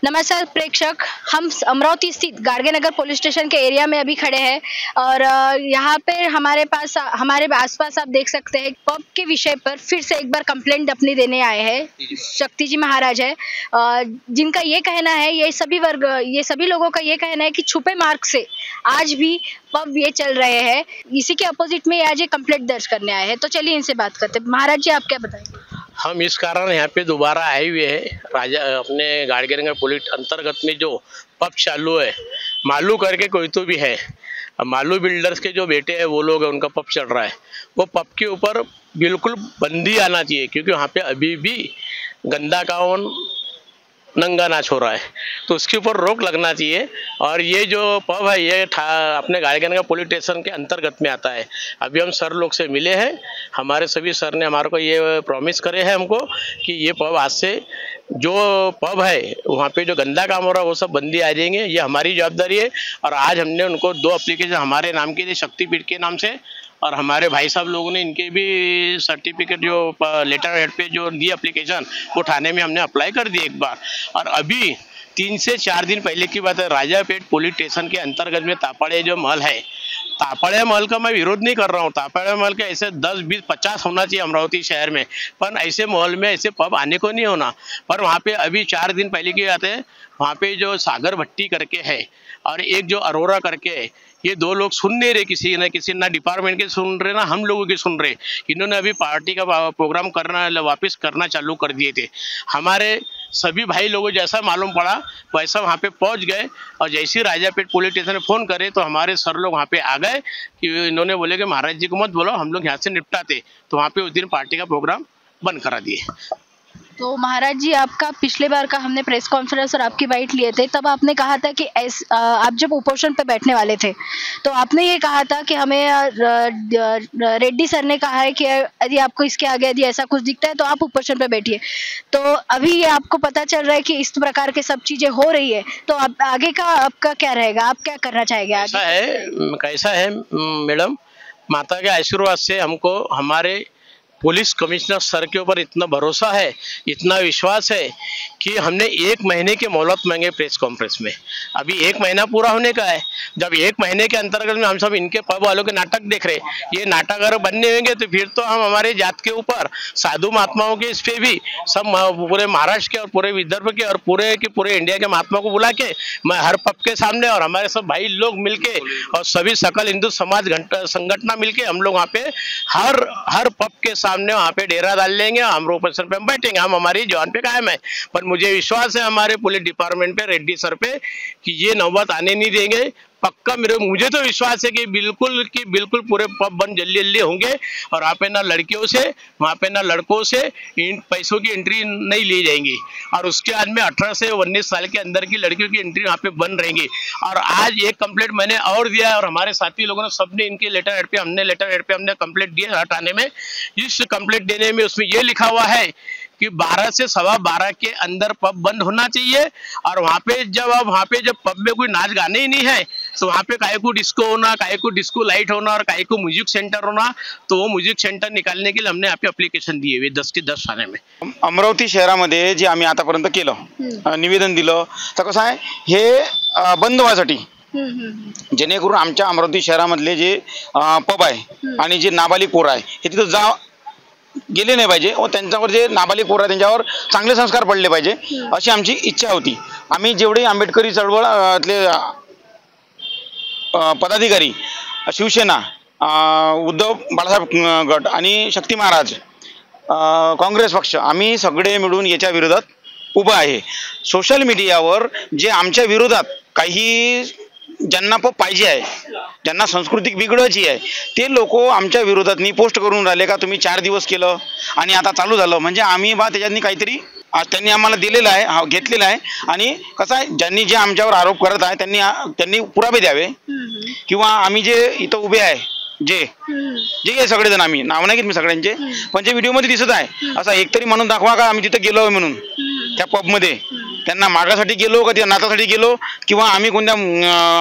नमस्कार प्रेक्षक, हम अमरावती स्थित गाडगे नगर पुलिस स्टेशन के एरिया में अभी खड़े हैं और यहाँ पे हमारे आसपास आप देख सकते हैं पब के विषय पर फिर से एक बार कंप्लेंट अपनी देने आए हैं शक्ति जी महाराज है, जिनका ये कहना है, ये सभी लोगों का ये कहना है कि छुपे मार्ग से आज भी पब ये चल रहे हैं। इसी के अपोजिट में आज ये कंप्लेंट दर्ज करने आए हैं। तो चलिए इनसे बात करते हैं। महाराज जी, आप क्या बताएंगे? हम इस कारण यहाँ पे दोबारा आए हुए हैं। राजा अपने गाडगे नगर पुलिस अंतर्गत में जो पब चालू है, मालू करके कोई तो भी है, मालू बिल्डर्स के जो बेटे हैं वो लोग हैं, उनका पब चल रहा है। वो पब के ऊपर बिल्कुल बंदी आना चाहिए, क्योंकि वहाँ पे अभी भी गंदा कावन नंगा नाच हो रहा है, तो उसके ऊपर रोक लगना चाहिए। और ये जो पब है ये अपने गाडगे नगर पुलिस स्टेशन के अंतर्गत में आता है। अभी हम सर लोग से मिले हैं, हमारे सभी सर ने हमारे को ये प्रॉमिस करे हैं हमको कि ये पब आज से जो पब है वहाँ पे जो गंदा काम हो रहा है वो सब बंदी आ जाएंगे, ये हमारी जवाबदारी है। और आज हमने उनको 2 एप्लीकेशन हमारे नाम के शक्तिपीठ के नाम से और हमारे भाई साहब लोगों ने इनके भी सर्टिफिकेट जो लेटर हेड पे जो दी एप्लीकेशन वो थाने में हमने अप्लाई कर दी एक बार। और अभी 3 से 4 दिन पहले की बात है, राजापेट पुलिस स्टेशन के अंतर्गत में तापड़े जो महल है, तापड़े महल का मैं विरोध नहीं कर रहा हूँ। तापड़े महल के ऐसे 10, 20, 50 होना चाहिए अमरावती शहर में, पर ऐसे महल में ऐसे पब आने को नहीं होना। पर वहाँ पे अभी 4 दिन पहले की बात है, वहाँ पे जो सागर भट्टी करके है और एक जो अरोरा करके है, ये 2 लोग सुन नहीं रहे, किसी ना डिपार्टमेंट के सुन रहे ना हम लोगों के सुन रहे। इन्होंने अभी पार्टी का प्रोग्राम वापस करना चालू कर दिए थे। हमारे सभी भाई लोगों जैसा मालूम पड़ा वैसा वहाँ पे पहुँच गए, और जैसे ही राजापेट पुलिस स्टेशन ने फ़ोन करे तो हमारे सर लोग वहाँ पे आ गए कि इन्होंने बोले कि महाराज जी को मत बोलो, हम लोग यहाँ से निपटाते। तो वहाँ पे उस दिन पार्टी का प्रोग्राम बंद करा दिए। तो महाराज जी, आपका पिछले बार का हमने प्रेस कॉन्फ्रेंस और आपकी बाइट लिए थे, तब आपने कहा था कि आप जब उपोषण पे बैठने वाले थे तो आपने ये कहा था कि हमें रेड्डी सर ने कहा है कि यदि आपको इसके आगे यदि ऐसा कुछ दिखता है तो आप उपोषण पे बैठिए। तो अभी ये आपको पता चल रहा है कि इस प्रकार के सब चीजें हो रही है, तो अब आगे का आपका क्या रहेगा? आप क्या करना चाहेंगे? कैसा है मैडम, माता के आशीर्वाद से हमको हमारे पुलिस कमिश्नर सर के ऊपर इतना भरोसा है, इतना विश्वास है कि हमने 1 महीने की मोहलत मांगे प्रेस कॉन्फ्रेंस में। अभी 1 महीना पूरा होने का है। जब 1 महीने के अंतर्गत में हम सब इनके पब वालों के नाटक देख रहे, ये नाटक अगर बनने होंगे तो फिर तो हम हमारे जात के ऊपर साधु महात्माओं के इस पे भी सब पूरे महाराष्ट्र के और पूरे विदर्भ के और पूरे इंडिया के महात्मा को बुला के मैं हर पब के सामने और हमारे सब भाई लोग मिलके और सभी सकल हिंदू समाज संगठन मिलके हम लोग वहाँ पे हर पब के सामने वहाँ पे डेरा डाल लेंगे, हम रोपेशन पे हम बैठेंगे, हम हमारी जवान पे कायम है। पर मुझे विश्वास है हमारे पुलिस डिपार्टमेंट पे, रेड्डी सर पे, कि ये नौबत आने नहीं देंगे। पक्का मुझे तो विश्वास है कि बिल्कुल पूरे पब बंद जल्दी होंगे। और वहाँ पे ना लड़कियों से, वहाँ पे ना लड़कों से इन पैसों की एंट्री नहीं ली जाएंगी। और उसके बाद में 18 से 19 साल के अंदर की लड़कियों की एंट्री वहाँ पे बंद रहेंगी। और आज एक कंप्लेंट मैंने और दिया है, और हमारे साथी लोगों ने सबने इनके लेटर हेड पे हमने कंप्लेंट दिया थाने में। इस कंप्लेंट देने में उसमें ये लिखा हुआ है कि 12 से 12:15 के अंदर पब बंद होना चाहिए। और वहाँ पे जब पब में कोई नाच गाने ही नहीं है तो वहाँ पे काहे को डिस्को होना, काहे को डिस्को लाइट होना और काहे को म्युझिक सेंटर होना। तो वो म्युझिक सेंटर निकालने के लिए हमने यहाँ पे अप्लिकेशन दिए हुए 10 के 10 थाने में। अमरावती शहरामध्ये जे आम्ही आतापर्यंत केलं, निवेदन दिलं, तर कसं आहे हे बंद व्हायसाठी, जेणेकरून आमच्या अमरावती शहरामधले जे पब आहे आणि जे नाबालिग पोरं आहे हे तिथं गेले नाही पाहिजे व त्यांच्यावर जे नाबालिग पोरं आहे त्यांच्यावर चांगले संस्कार पडले पाहिजे अशी आमची इच्छा होती। आम्ही जेवढे आंबेडकरी चळवळातले पदाधिकारी, शिवसेना, उद्धव बाळासाहेब गट आणि शक्ती महाराज, काँग्रेस पक्ष, आम्ही सगळे मिळून याच्या विरोधात उभं आहे। सोशल मीडियावर जे आमच्या विरोधात काही ज्यांना पाहिजे आहे, ज्यांना संस्कृती बिघडवायची आहे, ते लोक आमच्या विरोधात पोस्ट करून राहिले का तुम्ही 4 दिवस केलं आणि आता चालू झालं, म्हणजे आम्ही त्याच्यानी काहीतरी त्यांनी आम्हाला दिलेला आहे, घेतलेला आहे। आणि कसं आहे, ज्यांनी जे आमच्यावर आरोप करत आहे त्यांनी पुरावे द्यावे, किंवा आम्ही जे इथं उभे आहे जे सगळेजण, आम्ही नाव नाही घेत मी सगळ्यांचे, पण जे व्हिडिओमध्ये दिसत आहे असा एकतरी म्हणून दाखवा का आम्ही तिथे गेलो म्हणून त्या पबमध्ये, त्यांना मागासाठी गेलो का त्या नातासाठी गेलो, किंवा आम्ही कोणत्या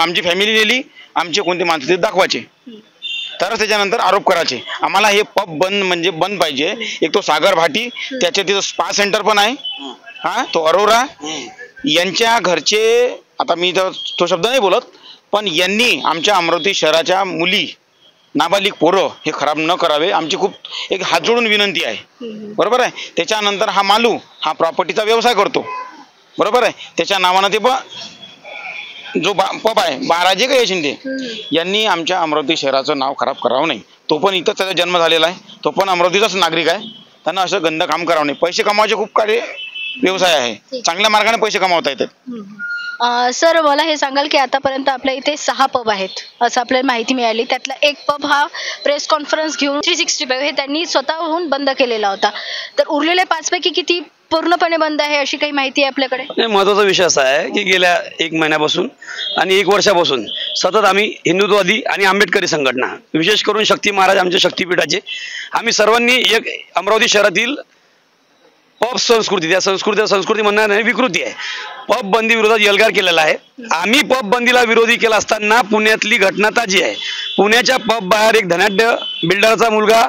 आमची फॅमिली नेली, आमचे कोणते माणसं तिथे दाखवायचे, तरच त्याच्यानंतर आरोप करायचे। आम्हाला हे पब बंद पाहिजे। एक तो सागर भाटी, त्याच्या तिथं स्पा सेंटर पण आहे, तो अरोरा, यांच्या घरचे, आता मी तो शब्द नाही बोलत, पण यांनी आमच्या अमरावती शहराच्या मुली, नाबालिग पोरं हे खराब न करावे, आमची खूप एक हात जोडून विनंती आहे. बरोबर आहे. त्याच्यानंतर हा मालू हा प्रॉपर्टीचा व्यवसाय करतो. बरोबर आहे. त्याच्या नावानं ते जो पब आहे बाराजे का शिंदे यांनी आमच्या अमरावती शहराचं नाव खराब करावं नाही. तो पण इथंच त्याचा जन्म झालेला आहे, तो पण अमरावतीचाच नागरिक आहे. त्यांना असं गंद काम करावं नाही. पैसे कमावायचे खूप काही व्यवसाय आहे, चांगल्या मार्गाने पैसे कमावता येतात. सर मला हे सांगाल की आतापर्यंत आपल्या इथे 6 पब आहेत असं आपल्याला माहिती मिळाली. त्यातला एक पब हा प्रेस कॉन्फरन्स घेऊन 365 हे त्यांनी स्वतःहून बंद केलेला होता. तर उरलेले 5 पैकी किती पूर्णपणे बंद आहे अशी काही माहिती आहे आपल्याकडे? नाही, महत्त्वाचा विषय असा आहे की गेल्या 1 महिन्यापासून आणि 1 वर्षापासून सतत आम्ही हिंदुत्ववादी आणि आंबेडकरी संघटना, विशेष करून शक्ती महाराज आमच्या शक्तीपीठाचे, आम्ही सर्वांनी एक अमरावती शहरातील पब संस्कृती, त्या संस्कृती म्हणणार नाही, विकृती आहे, पब बंदी विरोधात एल्गार केलेला आहे. आम्ही पब बंदीला विरोधी केला असताना पुण्यातली घटना ताजी आहे. पुण्याच्या पब बाहेर एक धनाढ्य बिल्डरचा मुलगा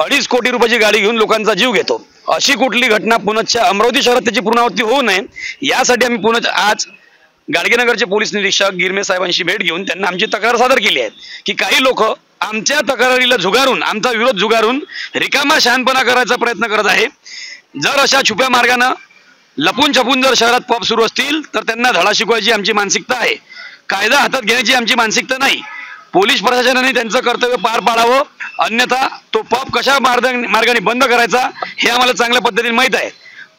2.5 कोटी रुपयाची गाडी घेऊन लोकांचा जीव घेतो. अशी कुठली घटना पुण्याच्या अमरावती शहरात त्याची पुनरावृत्ती होऊ नये यासाठी आम्ही पुण्यात आज गाडगेनगरचे पोलीस निरीक्षक गिरमे साहेबांशी भेट घेऊन त्यांना आमची तक्रार सादर केली आहे की काही लोक आमच्या तक्रारीला झुगारून, आमचा विरोध झुगारून रिकामा शहाणपणा करायचा प्रयत्न करत आहे. जर अशा छुप्या मार्गानं लपून छपून जर शहरात पब सुरू असतील तर त्यांना धडा शिकवायची आमची मानसिकता आहे, कायदा हातात घेण्याची आमची मानसिकता नाही. पोलीस प्रशासनाने त्यांचं कर्तव्य पार पाडावं, अन्यथा तो पब कशा मार्गाने बंद करायचा हे आम्हाला चांगल्या पद्धतीने माहीत आहे.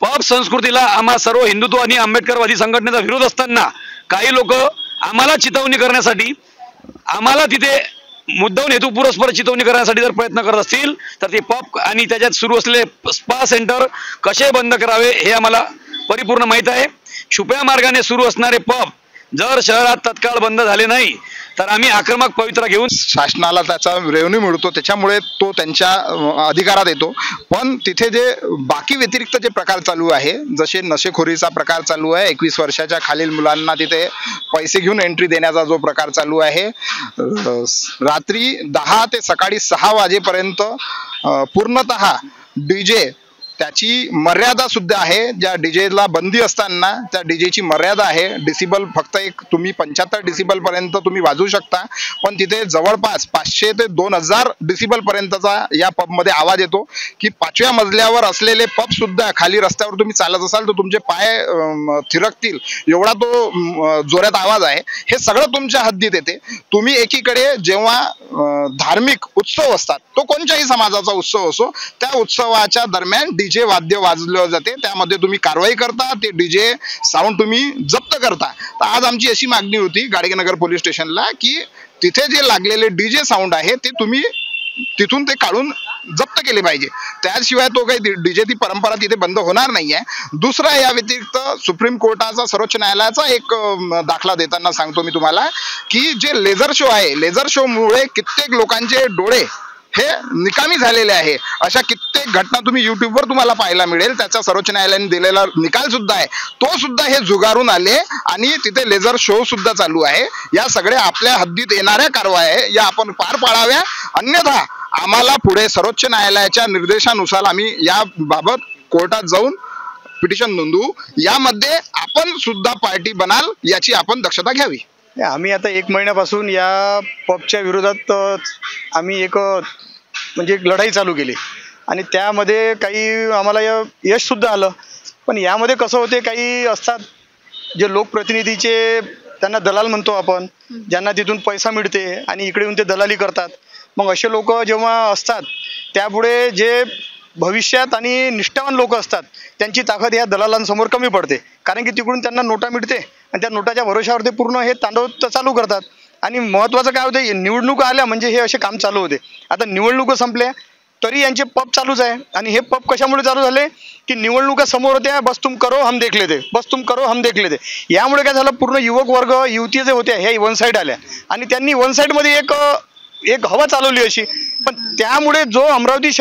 पब संस्कृतीला आम्हा सर्व हिंदुत्व आणि आंबेडकरवादी संघटनेचा विरोध असताना काही लोक आम्हाला चितवणी करण्यासाठी, आम्हाला तिथे मुद्दाऊन हेतुपुरस्पर चितवणी करण्यासाठी जर प्रयत्न करत असतील तर ते पब आणि त्याच्यात सुरू असलेले स्पा सेंटर कसे बंद करावे हे आम्हाला परिपूर्ण माहीत आहे. छुप्या मार्गाने सुरू असणारे पब जर शहरात तत्काळ बंद झाले नाही तर आम्ही आक्रमक पवित्रा घेऊन, शासनाला त्याचा रेव्हेन्यू मिळतो त्याच्यामुळे तो त्यांच्या अधिकारात येतो. पण तिथे जे बाकी व्यतिरिक्त जे प्रकार चालू आहे, जसे नशेखोरीचा प्रकार चालू आहे, 21 वर्षाच्या खालील मुलांना तिथे पैसे घेऊन एंट्री देण्याचा जो प्रकार चालू आहे, रात्री 10 ते सकाळी 6 वाजेपर्यंत पूर्णतः डीजे, त्याची मर्यादा सुद्धा आहे. ज्या डीजेला बंदी असताना त्या डीजेची मर्यादा आहे. डिसिबल फक्त एक तुम्ही 75 डिसिबल पर्यंत तुम्ही वाजवू शकता, पण तिथे जवळपास 500 ते 2000 डिसिबल पर्यंतचा या पब मध्ये आवाज येतो की 5व्या मजल्यावर असलेले पब सुद्धा खाली रस्त्यावर तुम्ही चालत असाल तर तुमचे पाय थिरकतील एवढा तो जोरात आवाज आहे. हे सगळं तुमच्या हद्दीत येते. तुम्ही एकीकडे जेव्हा धार्मिक उत्सव असतात, तो कोणत्याही समाजाचा उत्सव असो, त्या उत्सवाच्या दरम्यान डीजे वाद्य वाजवलं जाते, त्यामध्ये तुम्ही कारवाई करता, ते डीजे साऊंड तुम्ही जप्त करता. तर आज आमची अशी मागणी होती गाडगेनगर पोलीस स्टेशनला की तिथे जे लागलेले डीजे साऊंड आहे ते तुम्ही तिथून ते काढून जप्त केले पाहिजे. त्याशिवाय तो काही डीजे ती परंपरा तिथे बंद होणार नाहीये. दुसरा, या व्यतिरिक्त सुप्रीम कोर्टाचा, सर्वोच्च न्यायालयाचा एक दाखला देताना सांगतो मी तुम्हाला की जे लेझर शो आहे, लेझर शो मुळे कित्येक लोकांचे डोळे हे निकामी झालेले आहे. अशा कित्येक घटना तुम्ही युट्यूबवर तुम्हाला पाहायला मिळेल. त्याचा सर्वोच्च न्यायालयाने दिलेला निकाल सुद्धा आहे, तो सुद्धा हे जुगारून आले आणि तिथे लेझर शो सुद्धा चालू आहे. या सगळ्या आपल्या हद्दीत येणाऱ्या कारवाया या आपण पार पाडाव्या, अन्यथा आम्हाला पुढे सर्वोच्च न्यायालयाच्या निर्देशानुसार आम्ही या बाबत कोर्टात जाऊन पिटिशन नोंदवू. यामध्ये आपण सुद्धा पार्टी बनाल याची आपण दक्षता घ्यावी. आम्ही आता 1 महिन्यापासून या पबच्या विरोधात आम्ही एक लढाई चालू केली आणि त्यामध्ये काही आम्हाला यश सुद्धा आलं. पण यामध्ये कसं होते, काही असतात जे लोकप्रतिनिधीचे, त्यांना दलाल म्हणतो आपण, ज्यांना तिथून पैसा मिळते आणि इकडे येऊन ते दलाली करतात. मग असे लोक जेव्हा असतात त्यापुढे जे भविष्यात आणि निष्ठावान लोक असतात त्यांची ताकद या दलालांसमोर कमी पडते, कारण की तिकडून त्यांना नोटा मिळते आणि त्या नोटाच्या भरोशावर ते पूर्ण हे तांडव चालू करतात. आणि महत्त्वाचं काय होते, निवडणुका आल्या म्हणजे हे असे काम चालू होते. आता निवडणुका संपल्या तरी यांचे पब चालूच आहे. आणि हे पब कशामुळे चालू झाले की निवडणुका समोर होत्या, बस तुम करो हम देख लेते, बस तुम करो हम देख लेते. यामुळे काय झालं, पूर्ण युवक वर्ग, युवती जे होत्या ह्या वन साईड आल्या आणि त्यांनी वन साईडमध्ये एक हवा चालवली अशी. पण त्यामुळे जो अमरावती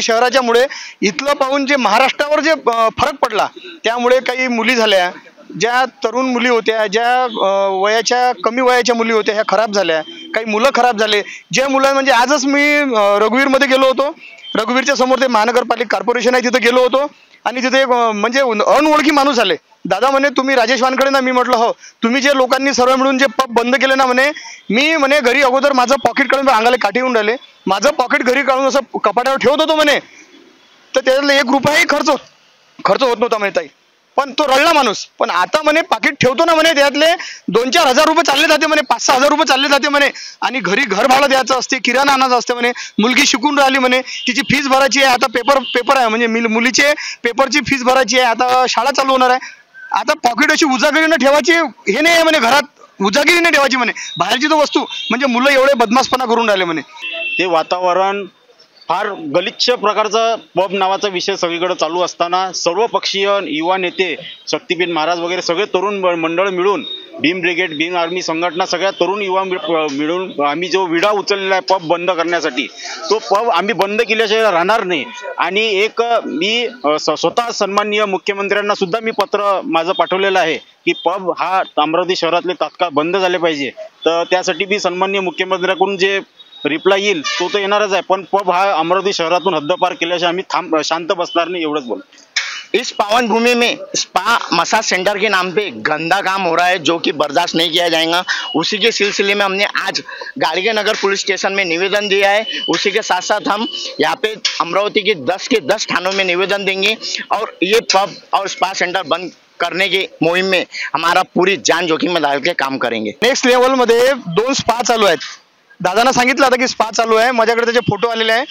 शहराच्या मुळे इथलं पाहून जे महाराष्ट्रावर जे फरक पडला, त्यामुळे काही मुली झाल्या, ज्या तरुण मुली होत्या, ज्या कमी वयाच्या मुली होत्या, ह्या खराब झाल्या. काही मुलं खराब झाले. जे मुलं म्हणजे आजच मी रघुवीरमध्ये गेलो होतो, रघुवीरच्या समोर ते महानगरपालिका कॉर्पोरेशन आहे, तिथे गेलो होतो आणि तिथे म्हणजे अनओळखी माणूस आले दादा म्हणे तुम्ही राजेश वानखडे ना. मी म्हटलं हो. तुम्ही जे लोकांनी सर्व मिळून जे पब बंद केले ना म्हणे, मी म्हणे घरी अगोदर माझं पॉकेट काढून अंगाला काठी येऊन राहिले, माझं पॉकेट घरी काढून असं कपाटावर ठेवत होतो म्हणे, तर त्याच्यातलं 1 रुपयाही खर्च होत नव्हता म्हणे ताई. पण तो रडला माणूस. पण आता म्हणे पाकिट ठेवतो ना म्हणे, त्यातले 2-4 हजार रुपये चालले जाते म्हणे, 5-6 हजार रुपये चालले जाते म्हणे, आणि घरी घर भाडं द्यायचं असते, किराणा आणायचं असते म्हणे, मुलगी शिकून राहिली म्हणे, तिची फीस भरायची आहे, आता पेपर आहे म्हणजे मुलीचे पेपरची फीस भरायची आहे, आता शाळा चालू होणार आहे. आता पॉकेट अशी उजागिरीनं ठेवायची हे नाही आहे म्हणे, घरात उजागिरीने ठेवायची म्हणे, बाहेरची तो वस्तू. म्हणजे मुलं एवढे बदमाशपणा करून राहिले म्हणे. ते वातावरण फार गलिच्छ प्रकारचा पब नावाचा विषय सगळीकडे चालू असताना सर्व पक्षीय युवा नेते, शक्तिपीठ महाराज वगैरे सगळे तरुण मंडळ मिळून, भीम ब्रिगेड, भीम आर्मी संघटना, सगळ्या तरुण युवा मिळून आम्ही जो विडा उचललेला आहे पब बंद करण्यासाठी, तो पब आम्ही बंद केल्याशिवाय राहणार नाही. आणि मी स्वतः सन्माननीय मुख्यमंत्र्यांना सुद्धा मी पत्र माझं पाठवलेलं आहे की पब हा अमरावती शहरातले तात्काळ बंद झाले पाहिजे. तर त्यासाठी मी सन्माननीय मुख्यमंत्र्यांकडून जे रिप्लाय येईल तो तर येणारच आहे, पण पब हा अमरावती शहरातून हद्दपार केल्याशिवाय आम्ही शांत बसणार नहीं, एवढंच बोल. इस पावन भूमि में स्पा मसाज सेंटर के नाम पे गंदा काम हो रहा है जो कि बर्दाश्त नहीं किया जाएगा। उसी के सिलसिले में हमने आज गाड़गे नगर पुलिस स्टेशन में निवेदन दिया है। उसी के साथ साथ हम यहाँ पे अमरावती के 10 के 10 थानों में निवेदन देंगे और ये पब और स्पा सेंटर बंद करने की मुहिम में हमारा पूरी जान जोखिम में डाल के काम करेंगे। नेक्स्ट लेवल मध्ये 2 स्पा चालू आहेत. दादांना सांगितलं होतं की स्पा चालू आहे, माझ्याकडे त्याचे फोटो आलेले आहे.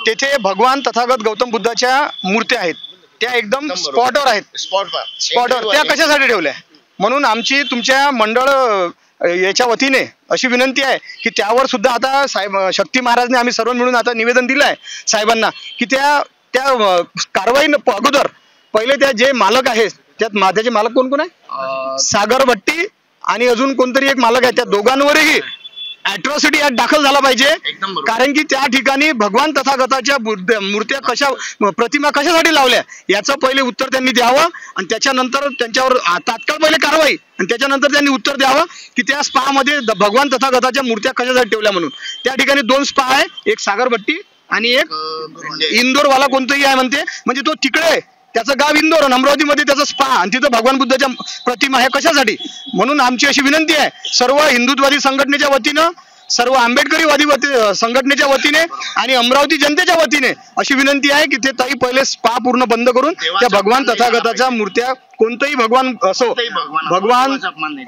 तेथे भगवान तथागत गौतम बुद्धाच्या मूर्त्या आहेत, त्या एकदम स्पॉटवर आहेत. स्पॉटवर त्या कशासाठी ठेवल्या? म्हणून आमची तुमच्या मंडळ याच्या वतीने अशी विनंती आहे की त्यावर सुद्धा आता साहेब शक्ती महाराजने आम्ही सर्व मिळून आता निवेदन दिलं आहे साहेबांना की त्या कारवाई अगोदर पहिले त्या जे मालक आहेत त्याचे मालक कोण कोण आहे? सागर भट्टी आणि अजून कोणतरी एक मालक आहे, त्या दोघांवरही अॅट्रॉसिटी ऍक्ट दाखल झाला पाहिजे. कारण की त्या ठिकाणी भगवान तथागताच्या मूर्त्या प्रतिमा कशासाठी लावल्या याचं पहिले उत्तर त्यांनी द्यावं आणि त्याच्यानंतर त्यांच्यावर तात्काळ पहिले कारवाई आणि त्याच्यानंतर त्यांनी उत्तर द्यावं की त्या स्पा मध्ये भगवान तथागताच्या मूर्त्या कशासाठी ठेवल्या म्हणून. त्या ठिकाणी 2 स्पा आहे, एक सागरभट्टी आणि एक इंदोरवाला कोणतंही आहे म्हणते, म्हणजे तो तिकडे आहे, त्याचं गाव इंदोर आणि अमरावतीमध्ये त्याचा स्पा आणि तिथं भगवान बुद्धाच्या प्रतिमा आहे कशासाठी. म्हणून आमची अशी विनंती आहे सर्व हिंदुत्ववादी संघटनेच्या वतीनं, सर्व आंबेडकरीवादी संघटनेच्या वतीने आणि अमरावती जनतेच्या वतीने अशी विनंती आहे की ते ताई पहिले स्पा पूर्ण बंद करून त्या भगवान तथागताच्या मूर्त्या, कोणतेही भगवान असो, भगवान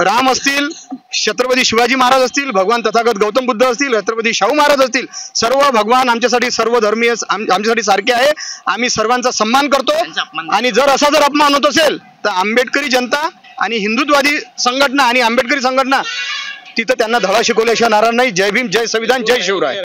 राम असतील, छत्रपती शिवाजी महाराज असतील, भगवान तथागत गौतम बुद्ध असतील, छत्रपती शाहू महाराज असतील, सर्व भगवान आमच्यासाठी सर्व धर्मीय आमच्यासाठी सारखे आहे. आम्ही सर्वांचा सन्मान करतो आणि जर असा जर अपमान होत असेल तर आंबेडकरी जनता आणि हिंदुत्ववादी संघटना आणि आंबेडकरी संघटना तिथं त्यांना धडा शिकवल्याशिवाय नाराज नाही. जय भीम, जय संविधान, जय शिवराय.